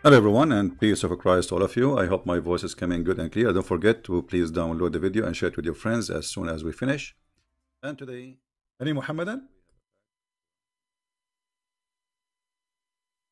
Hello everyone, and peace of Christ to all of you. I hope my voice is coming good and clear. Don't forget to please download the video and share it with your friends as soon as we finish. And today, any Muhammadan?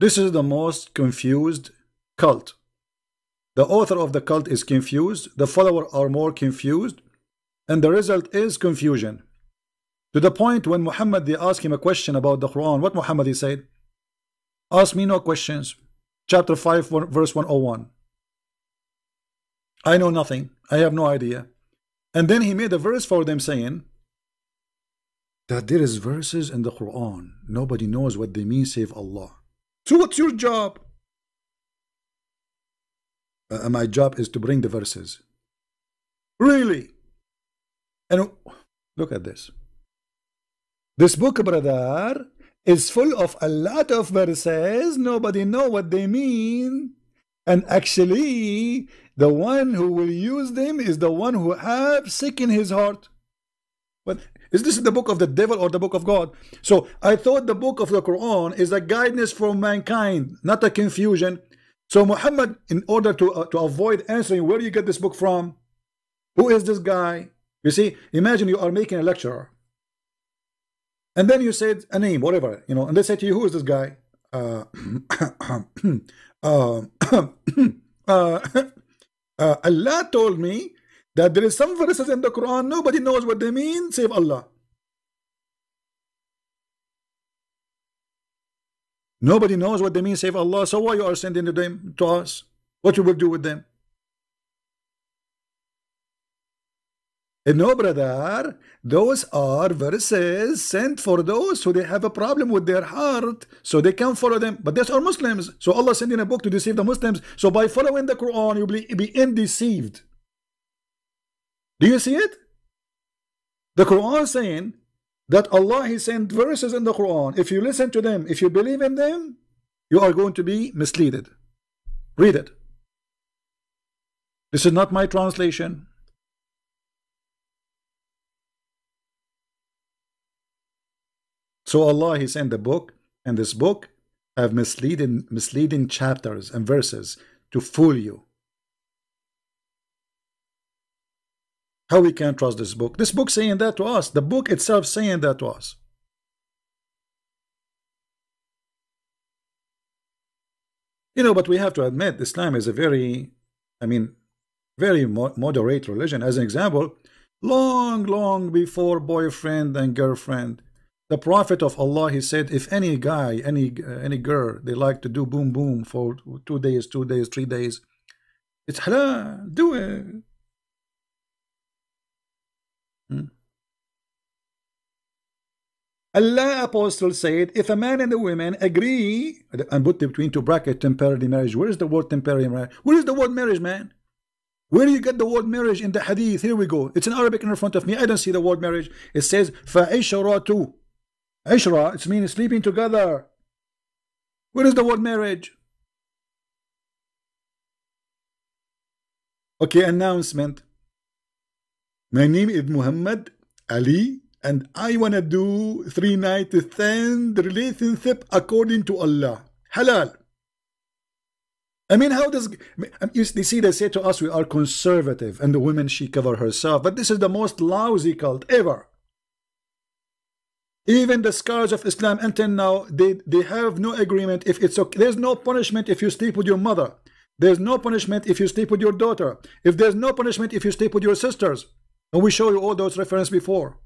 This is the most confused cult. The author of the cult is confused, the followers are more confused, and the result is confusion. To the point when Muhammad, they asked him a question about the Quran, what Muhammad he said? Ask me no questions. Chapter 5, verse 101. I know nothing. I have no idea. And then he made a verse for them saying that there is verses in the Quran. Nobody knows what they mean save Allah. So what's your job? My job is to bring the verses. Really? And look at this. This book, brother, is full of a lot of verses. Nobody know what they mean. And actually, the one who will use them is the one who have sick in his heart. But is this the book of the devil or the book of God? So I thought the book of the Quran is a guidance for mankind, not a confusion. So Muhammad, in order to avoid answering where you get this book from, who is this guy? You see, imagine you are making a lecture. And then you said a name, whatever, you know, and they say to you, who is this guy? Allah told me that there is some verses in the Quran, nobody knows what they mean, save Allah. Nobody knows what they mean, save Allah. So why you are sending them to us? What you will do with them? No, brother, those are verses sent for those who they have a problem with their heart, so they can follow them. But those are Muslims, so Allah sending a book to deceive the Muslims. So by following the Quran, you'll be undeceived. Do you see it? The Quran saying that Allah, He sent verses in the Quran. If you listen to them, if you believe in them, you are going to be misled. Read it. This is not my translation. So Allah, He sent the book, and this book have misleading chapters and verses to fool you. How we can trust this book? This book saying that to us. The book itself saying that to us. You know, but we have to admit Islam is a very, very moderate religion. As an example, long before boyfriend and girlfriend, the Prophet of Allah, he said, if any guy, any girl, they like to do boom boom for 2 days, 3 days, it's halal, do it. Allah Apostle said, if a man and a woman agree, and put between two brackets temporary marriage. Where is the word temporary marriage? Where is the word marriage, man? Where do you get the word marriage in the hadith? Here we go. It's in Arabic in front of me. I don't see the word marriage. It says fa'isharatu. Ishra, it means sleeping together. Where is the word marriage? Okay, announcement. My name is Muhammad Ali, and I wanna do 3-night stand relationship according to Allah. Halal. I mean, how does you see? They say to us we are conservative, and the woman she cover herself, but this is the most lousy cult ever. Even the scholars of Islam until now, they have no agreement if it's okay. There's no punishment if you sleep with your mother. There's no punishment if you sleep with your daughter. If there's no punishment if you sleep with your sisters. And we show you all those references before.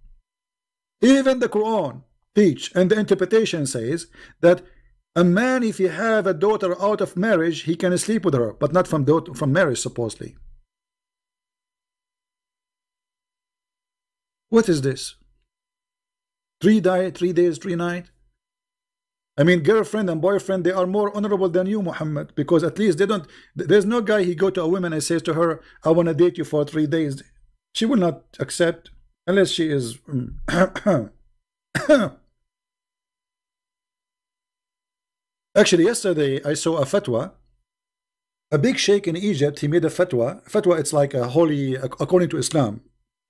Even the Quran teach, and the interpretation says that a man, if he have a daughter out of marriage, he can sleep with her, but not from marriage, supposedly. What is this? 3 days, 3 nights. I mean, girlfriend and boyfriend, they are more honorable than you, Muhammad, because at least they don't. There's no guy he go to a woman and says to her, I want to date you for 3 days. She will not accept unless she is. Actually, yesterday I saw a fatwa. A big sheikh in Egypt, he made a fatwa. Fatwa, it's like a holy, according to Islam,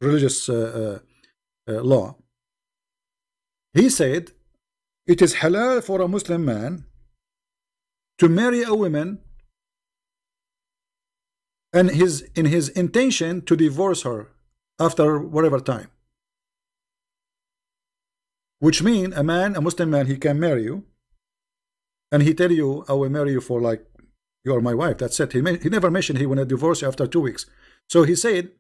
religious law. He said it is halal for a Muslim man to marry a woman and in his intention to divorce her after whatever time. Which means a Muslim man, he can marry you, and he tell you, I will marry you for like, you are my wife, that's it. He never mentioned he want to divorce you after 2 weeks. So he said,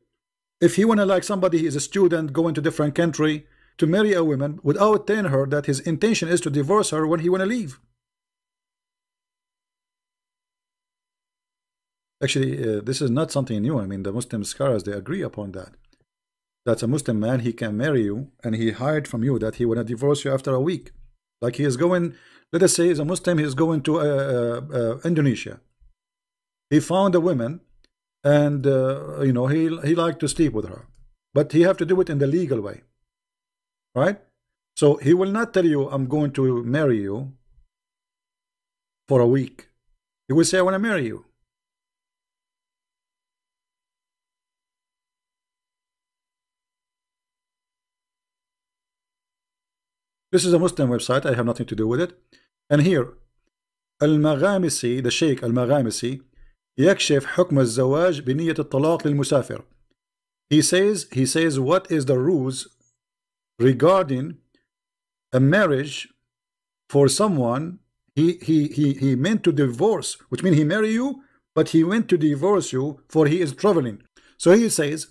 if he want to, like somebody, he is a student going to different country to marry a woman without telling her that his intention is to divorce her when he want to leave. Actually, this is not something new. I mean, the Muslim scholars, they agree upon that. That's a Muslim man, he can marry you, and he hide from you that he want to divorce you after a week. Like he is going, let us say he's a Muslim, he is going to Indonesia. He found a woman, and you know, he liked to sleep with her, but he have to do it in the legal way, right? So he will not tell you, I'm going to marry you for a week. He will say, I want to marry you. This is a Muslim website, I have nothing to do with it. And here, المغامسي, the Sheikh المغامسي, يكشف حكم الزواج بنية الطلاق للمسافر. He says what is the rules regarding a marriage for someone he meant to divorce, which means he marry you, but he went to divorce you for he is traveling. So he says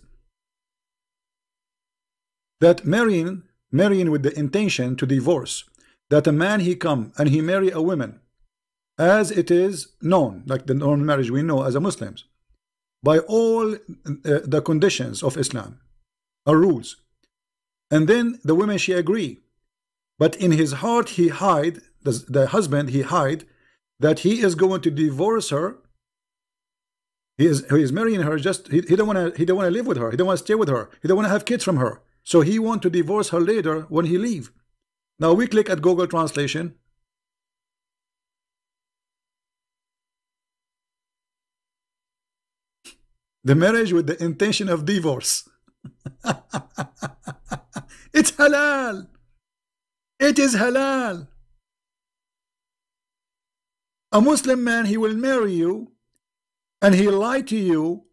that marrying with the intention to divorce, that a man he come and he marry a woman as it is known, like the known marriage we know as a Muslims, by all the conditions of Islam or rules, and then the woman she agree, but in his heart he hide, the husband he hide that he is going to divorce her. He is marrying her, just he don't want to live with her, he don't want to stay with her, he don't want to have kids from her. So he want to divorce her later when he leave. Now we click at Google Translation. The marriage with the intention of divorce. It's halal. It is halal. A Muslim man, he will marry you and he lie to you.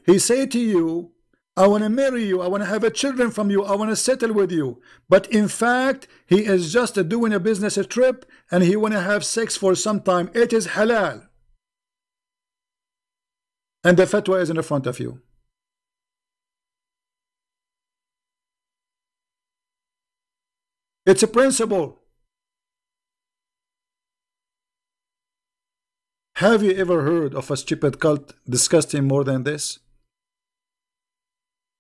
He say to you, I want to marry you, I want to have a children from you, I want to settle with you. But in fact, he is just doing a business trip and he want to have sex for some time. It is halal. And the fatwa is in the front of you. It's a principle. Have you ever heard of a stupid cult disgusting more than this?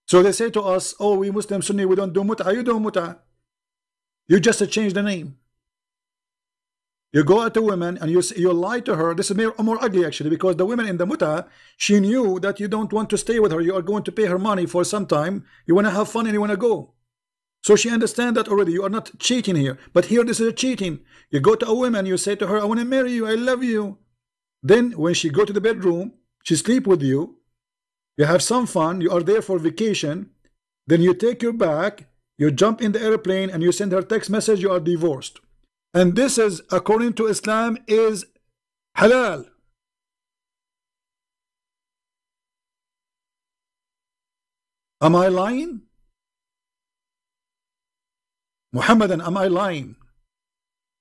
So they say to us, oh, we Muslim Sunni, we don't do mut'ah. You do mut'ah. You just change the name. You go at a woman and you lie to her. This is more ugly actually, because the woman in the mut'ah, she knew that you don't want to stay with her. You are going to pay her money for some time. You want to have fun and you want to go. So she understands that already. You are not cheating here. But here this is a cheating. You go to a woman, you say to her, I want to marry you, I love you. Then when she go to the bedroom, she sleep with you. You have some fun, you are there for vacation, then you take her back, you jump in the airplane and you send her text message, you are divorced. And this is, according to Islam, is halal. Am I lying? Muhammadan, am I lying?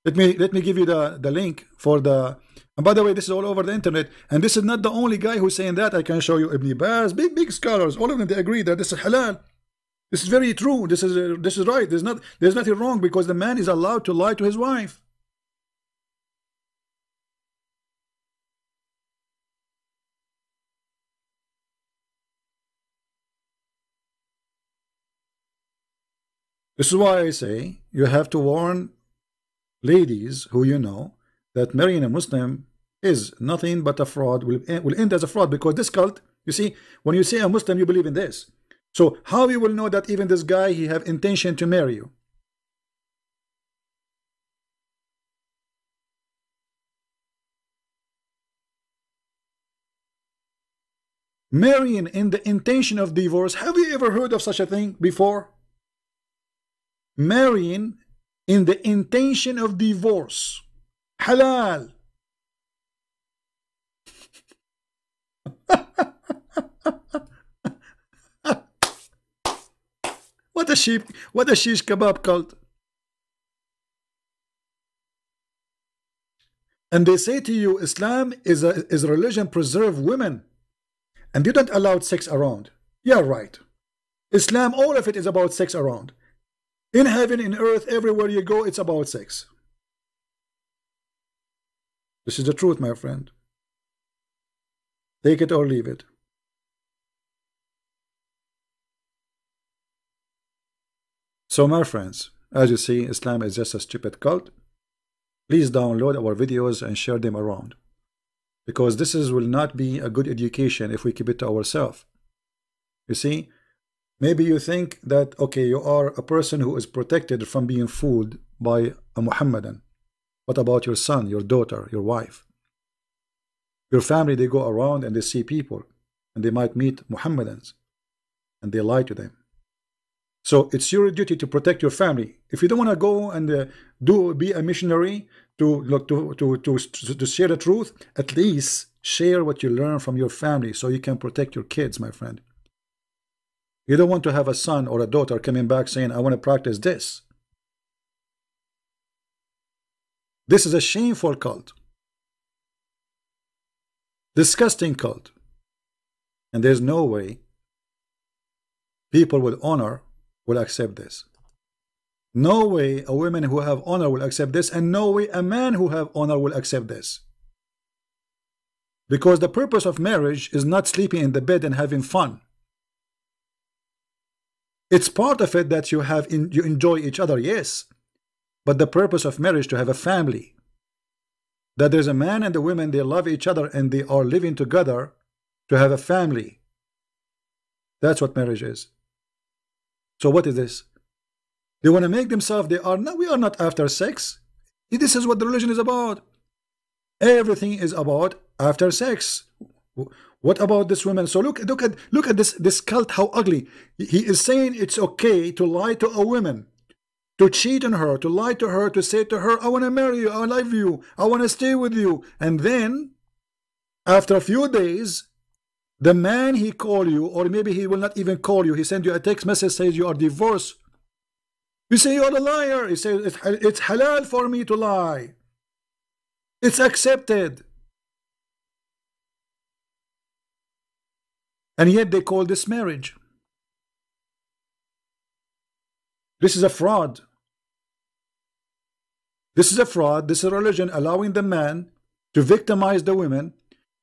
Let me give you the link for the. And by the way, this is all over the internet, and this is not the only guy who's saying that. I can show you Ibn Baz, big scholars, all of them, they agree that this is halal. This is very true. This is right. There's nothing wrong, because the man is allowed to lie to his wife. This is why I say you have to warn ladies who you know that marrying a Muslim is nothing but a fraud, will end as a fraud, because this cult, you see, when you say a Muslim, you believe in this. So how you will know that even this guy, he have intention to marry you? Marrying in the intention of divorce. Have you ever heard of such a thing before? Marrying in the intention of divorce. Halal. what a shish kebab cult. And they say to you, Islam is a religion preserve women, and you don't allow sex around. Yeah, right. Islam, all of it is about sex around. In heaven, in earth, everywhere you go, it's about sex. This is the truth, my friend. Take it or leave it. So, my friends, as you see, Islam is just a stupid cult. Please download our videos and share them around, because this will not be a good education if we keep it to ourselves. You see, maybe you think that, okay, you are a person who is protected from being fooled by a Muhammadan. What about your son, your daughter, your wife? Your family, they go around and they see people, and they might meet Muhammadans, and they lie to them. So it's your duty to protect your family. If you don't want to go and be a missionary to share the truth, at least share what you learn from your family so you can protect your kids, my friend. You don't want to have a son or a daughter coming back saying, I want to practice this. This is a shameful cult. Disgusting cult. And there's no way people with honor will accept this. No way a woman who have honor will accept this, and no way a man who have honor will accept this. Because the purpose of marriage is not sleeping in the bed and having fun. It's part of it that you enjoy each other, yes. But the purpose of marriage to have a family. That there's a man and a woman, they love each other and they are living together to have a family. That's what marriage is. So what is this? They want to make themselves, we are not after sex. This is what the religion is about. Everything is about after sex. What about this woman? So look at this cult, how ugly. He is saying it's okay to lie to a woman, to cheat on her, to lie to her, to say to her, I want to marry you, I love you, I want to stay with you. And then after a few days, the man he call you, or maybe he will not even call you, he send you a text message, says you are divorced. You say you're a liar. He says it's halal for me to lie. It's accepted. And yet they call this marriage. This is a fraud. This is a fraud. This is a religion allowing the man to victimize the women,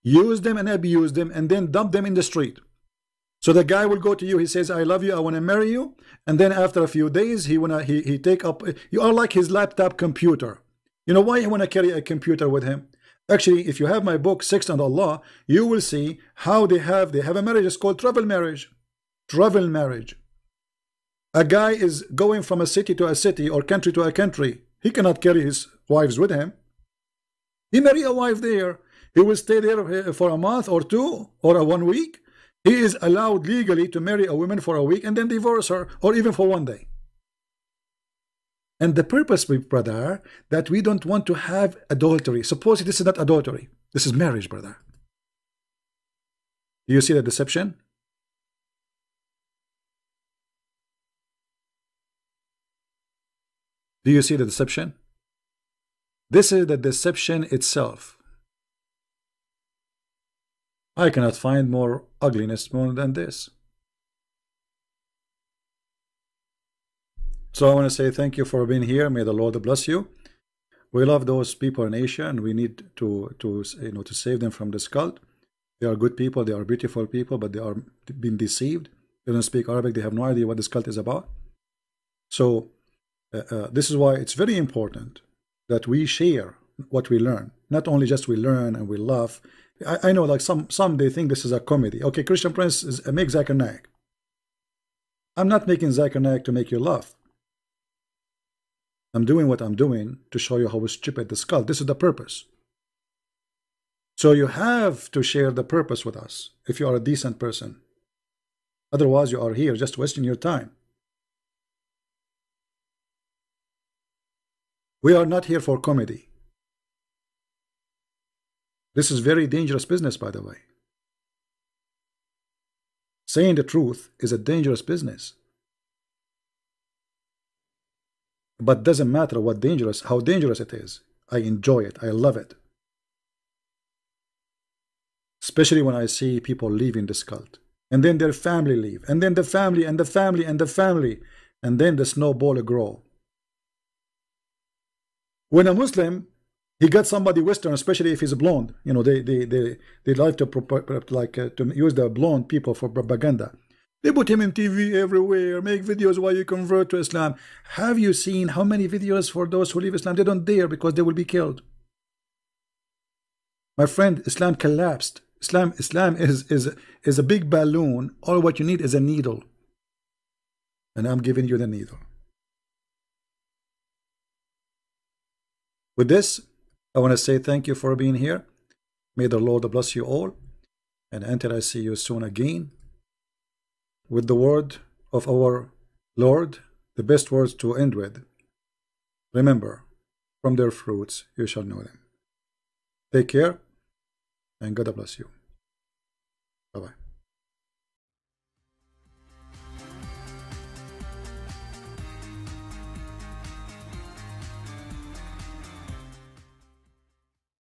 use them and abuse them, and then dump them in the street. So the guy will go to you, he says, I love you, I want to marry you. And then after a few days, he take up, you are like his laptop computer. You know why he want to carry a computer with him? Actually, if you have my book, Sex and Allah, you will see how they have a marriage. It's called travel marriage. Travel marriage. A guy is going from a city to a city or country to a country. He cannot carry his wives with him. He marry a wife there. He will stay there for a month or two or 1 week. He is allowed legally to marry a woman for a week and then divorce her, or even for 1 day. And the purpose, brother, that we don't want to have adultery. Suppose this is not adultery. This is marriage, brother. Do you see the deception? Do you see the deception? This is the deception itself. I cannot find more ugliness more than this. So I want to say thank you for being here. May the Lord bless you. We love those people in Asia, and we need to save them from this cult. They are good people. They are beautiful people, but they are being deceived. They don't speak Arabic. They have no idea what this cult is about. So this is why it's very important that we share what we learn. Not only just we learn and we laugh. I know, like some they think this is a comedy. Okay, Christian Prince make Zakir Naik. I'm not making Zakir Naik to make you laugh. I'm doing what I'm doing to show you how stupid this cult. This is the purpose. So you have to share the purpose with us if you are a decent person. Otherwise, you are here just wasting your time. We are not here for comedy. This is very dangerous business, by the way. Saying the truth is a dangerous business. But doesn't matter what dangerous, how dangerous it is. I enjoy it. I love it. Especially when I see people leaving this cult. And then their family leave. And then the family and the family and the family. And then the snowball grow. When a Muslim, he got somebody Western, especially if he's blonde, you know, they like to to use the blonde people for propaganda. They put him in TV everywhere, make videos while you convert to Islam. Have you seen how many videos for those who leave Islam? They don't dare because they will be killed. My friend, Islam collapsed. Islam is a big balloon. All what you need is a needle. And I'm giving you the needle. With this, I want to say thank you for being here. May the Lord bless you all. And until I see you soon again, with the word of our Lord, the best words to end with. Remember, from their fruits you shall know them. Take care, and God bless you. Bye-bye.